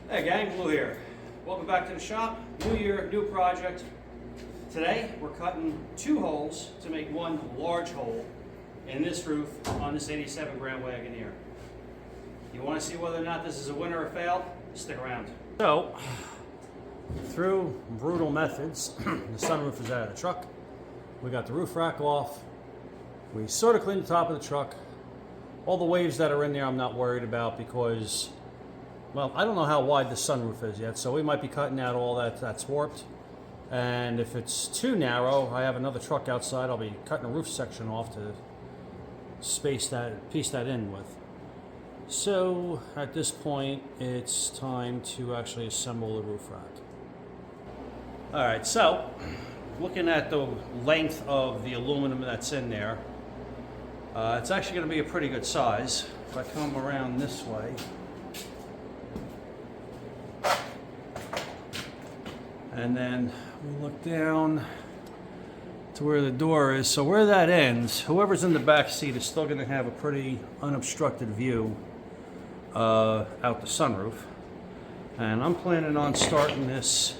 Hey gang, Blue here. Welcome back to the shop. New year, new project. Today we're cutting 2 holes to make 1 large hole in this roof on this 87 Grand Wagoneer. You want to see whether or not this is a winner or fail? Stick around. So, through brutal methods, the sunroof is out of the truck. We got the roof rack off. We sort of cleaned the top of the truck. All the waves that are in there I'm not worried about because, well, I don't know how wide the sunroof is yet, so we might be cutting out all that's warped. And if it's too narrow, I have another truck outside. I'll be cutting a roof section off to piece that in with. So at this point, it's time to actually assemble the roof rack. All right, so looking at the length of the aluminum that's in there, it's actually going to be a pretty good size. If I come around this way, and then we look down to where the door is. So where that ends, whoever's in the back seat is still going to have a pretty unobstructed view out the sunroof. And I'm planning on starting this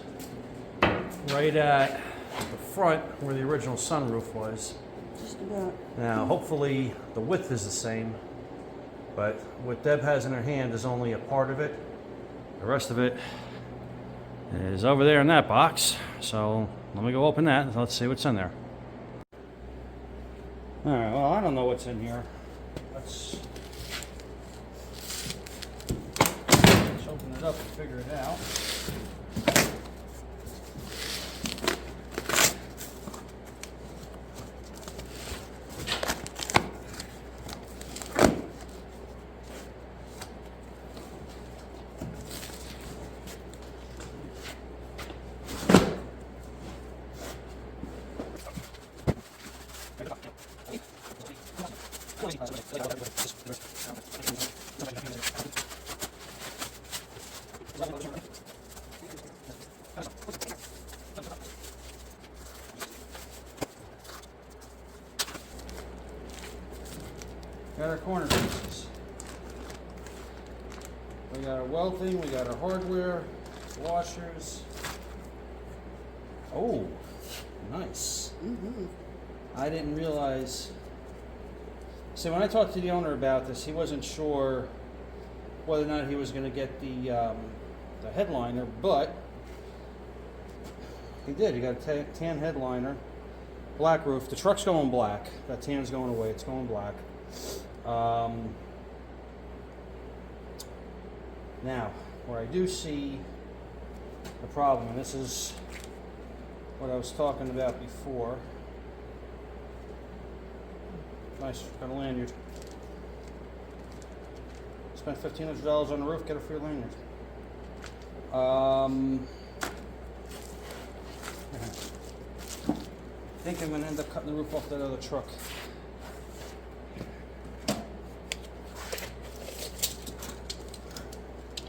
right at the front where the original sunroof was. Just about. Now, hopefully the width is the same, but what Deb has in her hand is only a part of it. The rest of it is over there in that box. So let me go open that and let's see what's in there. All right, well, I don't know what's in here. Let's open it up and figure it out. Got our corner pieces. We got our welding, we got our hardware, washers. Oh, nice. I didn't realize. See, when I talked to the owner about this, he wasn't sure whether or not he was going to get the headliner, but he did. He got a tan headliner, black roof. The truck's going black. That tan's going away. It's going black. Now, where I do see the problem, and this is what I was talking about before. Nice, got a lanyard. Spent $1,500 on the roof, get a free lanyard. I think I'm going to end up cutting the roof off that other truck.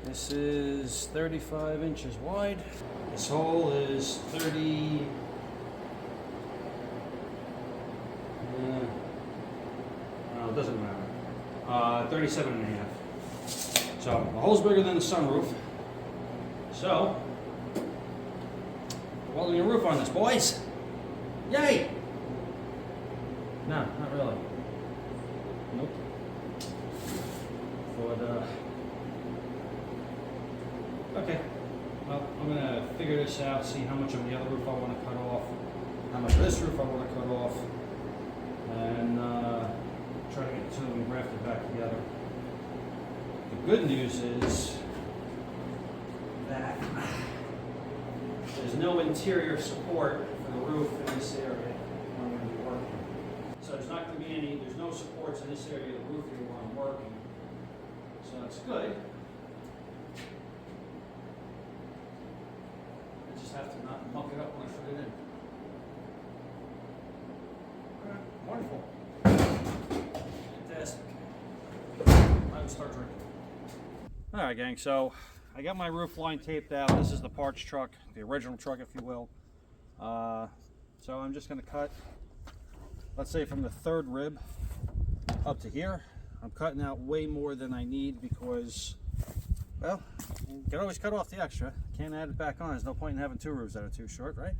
This is 35 inches wide. This hole is 30. No, it doesn't matter. 37 and a half. So the hole's bigger than the sunroof. So we're welding a roof on this, boys. Yay! No, not really. Nope. Okay, well, I'm going to figure this out, see how much of the other roof I want to cut off, how much of this roof I want to cut off, and try to get the two of them grafted back together. The good news is that there's no interior support for the roof in this area when I'm going to be working. So there's not going to be there's no supports in this area of the roof here where I'm working. So that's good. Have to not muck it up when I put it in. Wonderful. Fantastic. I will start drinking. Alright gang, so I got my roof line taped out. This is the parts truck, the original truck if you will. So I'm just going to cut, let's say from the 3rd rib up to here. I'm cutting out way more than I need because Well, you can always cut off the extra. Can't add it back on. There's no point in having two roofs that are too short, right?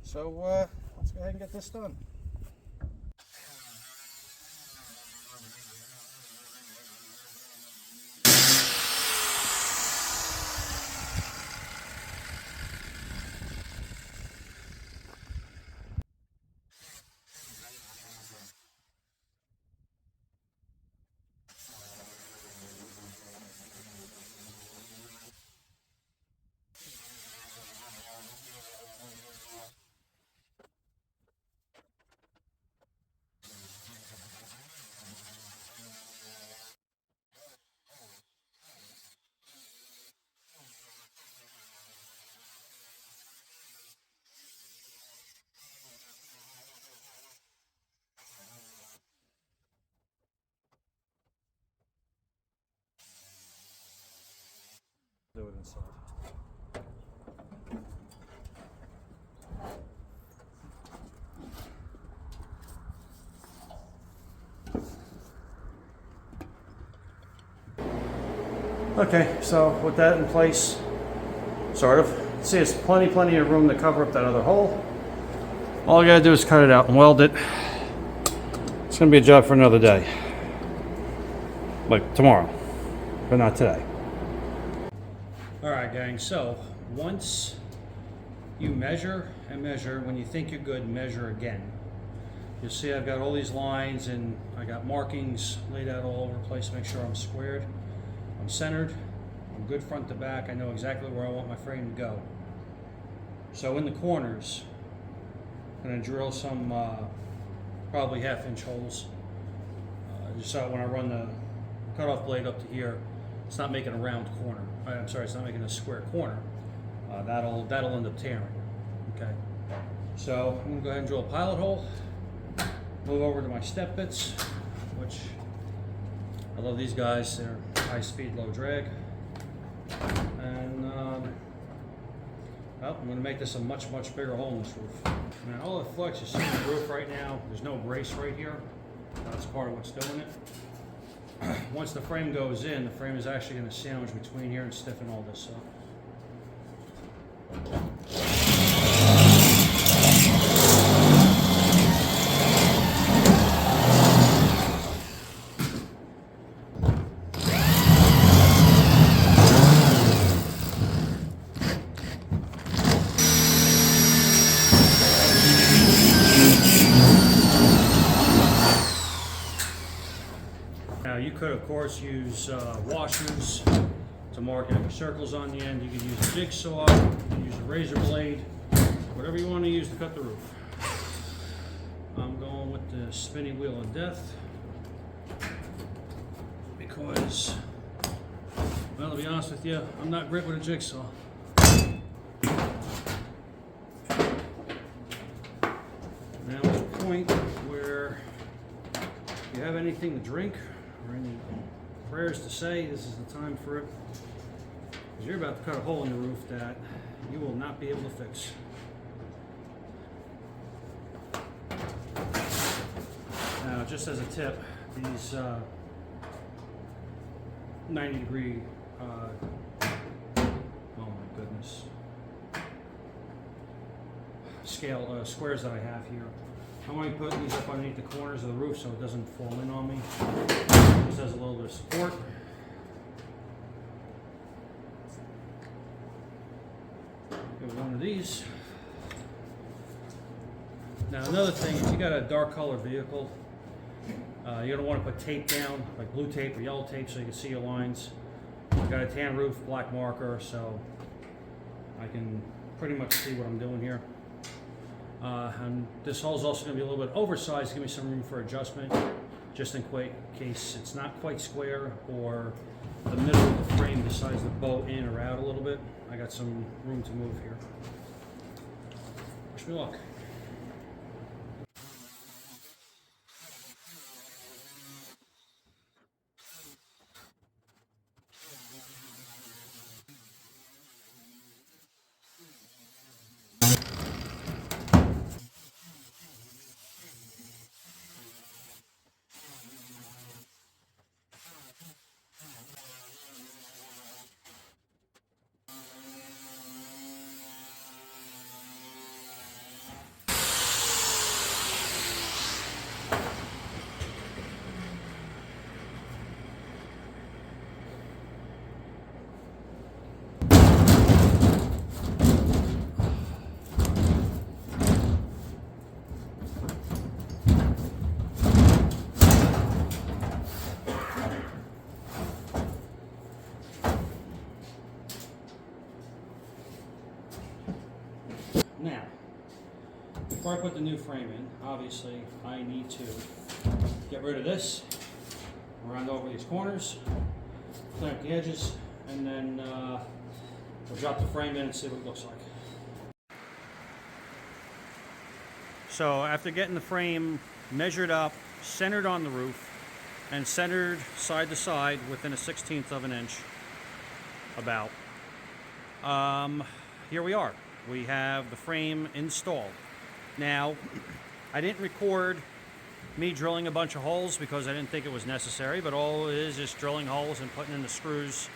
So let's go ahead and get this done. Do it inside. Okay, so with that in place, sort of, see there's plenty of room to cover up that other hole. All I gotta do is cut it out and weld it. It's gonna be a job for another day. Like tomorrow, but not today. Alright gang, so once you measure and measure, when you think you're good, measure again. You'll see I've got all these lines and I got markings laid out all over the place to make sure I'm squared. I'm centered, I'm good front to back, I know exactly where I want my frame to go. So in the corners, I'm going to drill some probably 1/2 inch holes. Just so when I run the cutoff blade up to here, it's not making a round corner. I'm sorry, it's not making a square corner. That'll end up tearing. Okay. So I'm going to go ahead and drill a pilot hole. Move over to my step bits, which I love these guys. They're high speed, low drag. And well, I'm going to make this a much bigger hole in this roof. Now all the flex you see in the roof right now, there's no brace right here. That's part of what's doing it. Once the frame goes in, the frame is actually going to sandwich between here and stiffen all this up. Now you could of course use washers to mark out your circles on the end. You could use a jigsaw, you could use a razor blade, whatever you want to use to cut the roof. I'm going with the spinny wheel of death because, well, to be honest with you, I'm not great with a jigsaw. Now at the point where you have anything to drink or any prayers to say, this is the time for it. Because you're about to cut a hole in the roof that you will not be able to fix. Now, just as a tip, these 90-degree, oh my goodness, scale squares that I have here, I'm going to put these up underneath the corners of the roof so it doesn't fall in on me. Just has a little bit of support. Get one of these. Now another thing, if you got a dark color vehicle, you're going to want to put tape down, like blue tape or yellow tape so you can see your lines. I've got a tan roof, black marker, so I can pretty much see what I'm doing here. And this hole is also going to be a little bit oversized, give me some room for adjustment, just in case it's not quite square or the middle of the frame decides to bow in or out a little bit. I got some room to move here. Wish me luck. Now, before I put the new frame in, obviously I need to get rid of this, round over these corners, clean up the edges, and then we'll drop the frame in and see what it looks like. So after getting the frame measured up, centered on the roof, and centered side to side within a 1/16 of an inch, about, here we are. We have the frame installed. Now, I didn't record me drilling a bunch of holes because I didn't think it was necessary, but all it is just drilling holes and putting in the screws,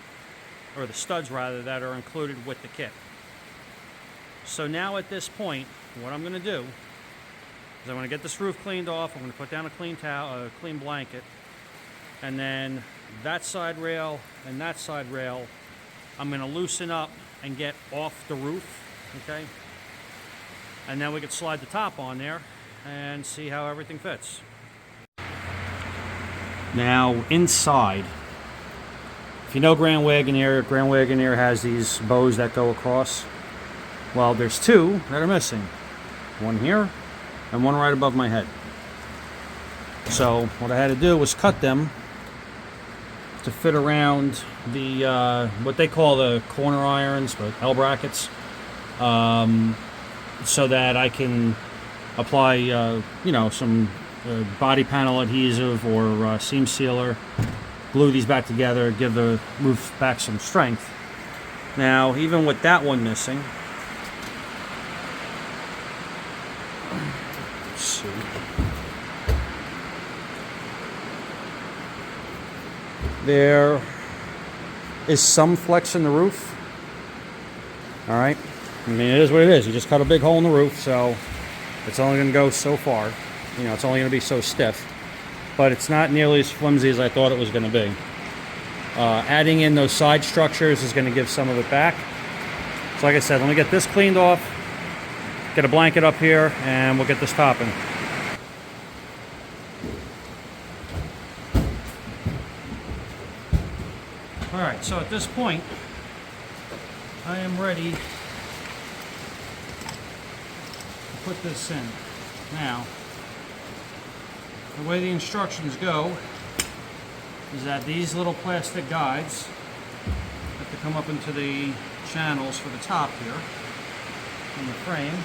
or the studs rather, that are included with the kit. So now at this point, what I'm going to do is I'm going to get this roof cleaned off. I'm going to put down a clean towel, a clean blanket, and then that side rail and that side rail I'm going to loosen up and get off the roof, okay? And then we can slide the top on there and see how everything fits. Now inside, if you know Grand Wagoneer has these bows that go across. Well, there's two that are missing. One here and one right above my head. So what I had to do was cut them to fit around the what they call the corner irons, but L brackets, so that I can apply you know, some body panel adhesive or seam sealer, glue these back together, give the roof back some strength. Now, even with that one missing, let's see. There is some flex in the roof. All right. I mean, it is what it is. You just cut a big hole in the roof, so it's only going to go so far. You know, it's only going to be so stiff. But it's not nearly as flimsy as I thought it was going to be. Adding in those side structures is going to give some of it back. So like I said, let me get this cleaned off, get a blanket up here, and we'll get this topping. Alright, so at this point, I am ready to put this in. Now, the way the instructions go is that these little plastic guides have to come up into the channels for the top here in the frame.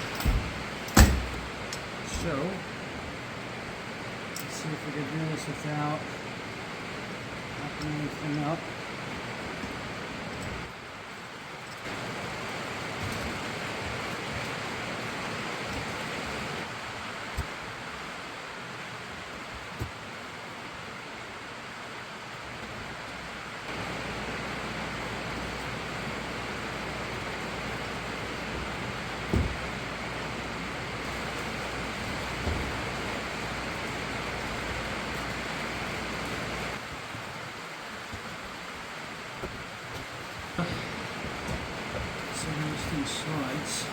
So, let's see if we can do this without wrapping anything up. So there's these slides.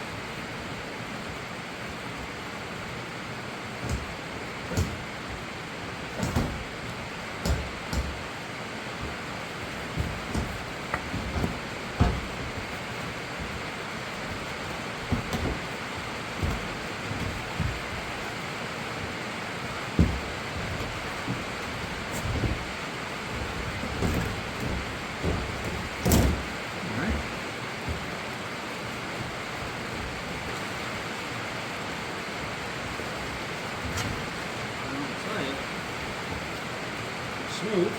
Smooth.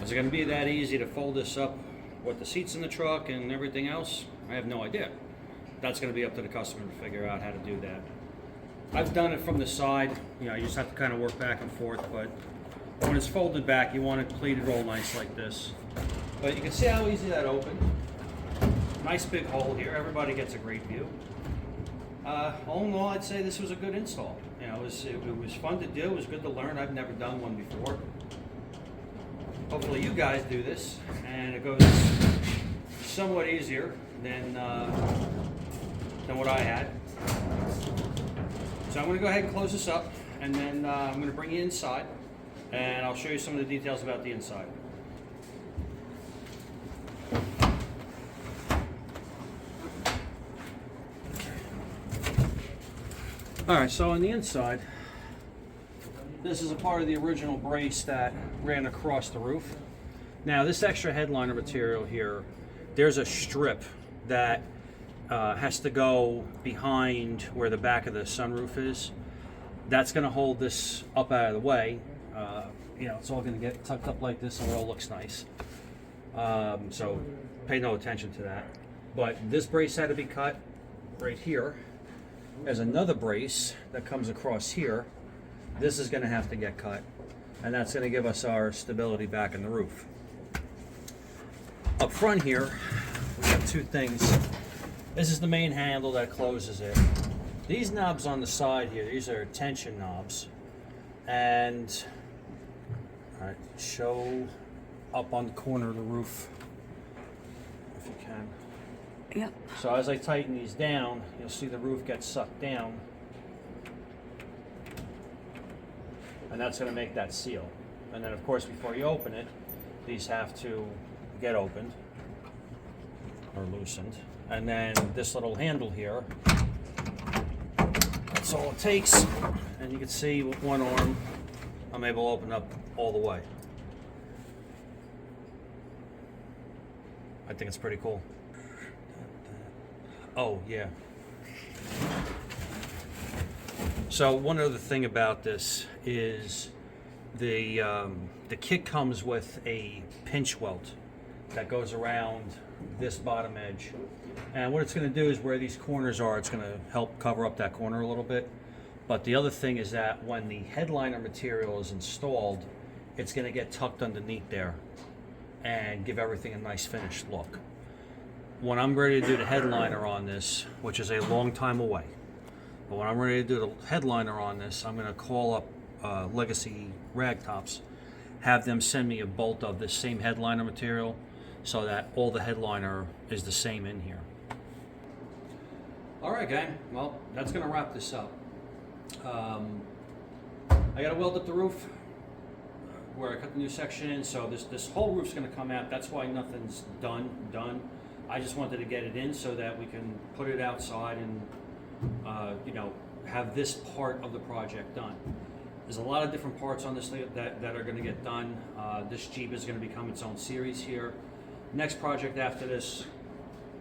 Is it going to be that easy to fold this up with the seats in the truck and everything else? I have no idea. That's going to be up to the customer to figure out how to do that. I've done it from the side. You know, you just have to kind of work back and forth, but when it's folded back, you want it pleated all nice like this. But you can see how easy that opened. Nice big hole here. Everybody gets a great view. All in all, I'd say this was a good install. You know, it was fun to do. It was good to learn. I've never done one before. Hopefully, you guys do this, and it goes somewhat easier than what I had. So I'm going to go ahead and close this up, and then I'm going to bring you inside, and I'll show you some of the details about the inside. Alright, so on the inside, this is a part of the original brace that ran across the roof. Now, this extra headliner material here, there's a strip that has to go behind where the back of the sunroof is. That's going to hold this up out of the way. You know, it's all going to get tucked up like this and it all looks nice. So pay no attention to that. But this brace had to be cut right here. There's another brace that comes across here. This is going to have to get cut, and that's going to give us our stability back in the roof. Up front here, we have two things. This is the main handle that closes it. These knobs on the side here, these are tension knobs, and all right, show up on the corner of the roof if you can. Yep. So as I tighten these down, you'll see the roof gets sucked down. And that's going to make that seal. And then of course before you open it, these have to get opened or loosened. And then this little handle here, that's all it takes. And you can see with one arm, I'm able to open up all the way. I think it's pretty cool. Oh, yeah. So one other thing about this is the kit comes with a pinch welt that goes around this bottom edge. And what it's going to do is where these corners are, it's going to help cover up that corner a little bit. But the other thing is that when the headliner material is installed, it's going to get tucked underneath there and give everything a nice finished look. When I'm ready to do the headliner on this, which is a long time away, but when I'm ready to do the headliner on this, I'm going to call up Legacy Ragtops, have them send me a bolt of this same headliner material so that all the headliner is the same in here. Alright gang, well that's going to wrap this up. I got to weld up the roof where I cut the new section in, so this whole roof's going to come out. That's why nothing's done. I just wanted to get it in so that we can put it outside and you know, have this part of the project done. There's a lot of different parts on this thing that are going to get done. This Jeep is going to become its own series here. Next project after this,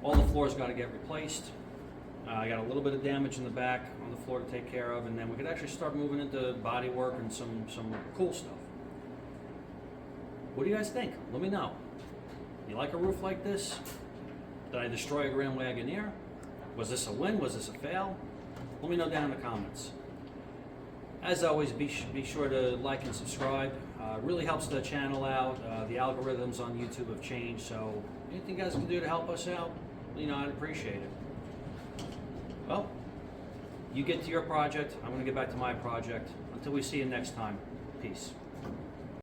all the floors got to get replaced. I got a little bit of damage in the back on the floor to take care of, and then we could actually start moving into body work and some cool stuff. What do you guys think? Let me know. You like a roof like this? Did I destroy a Grand Wagoneer? Was this a win? Was this a fail? Let me know down in the comments. As always, be sure to like and subscribe. It really helps the channel out. The algorithms on YouTube have changed, so anything you guys can do to help us out, you know, I'd appreciate it. Well, you get to your project. I'm going to get back to my project. Until we see you next time, peace.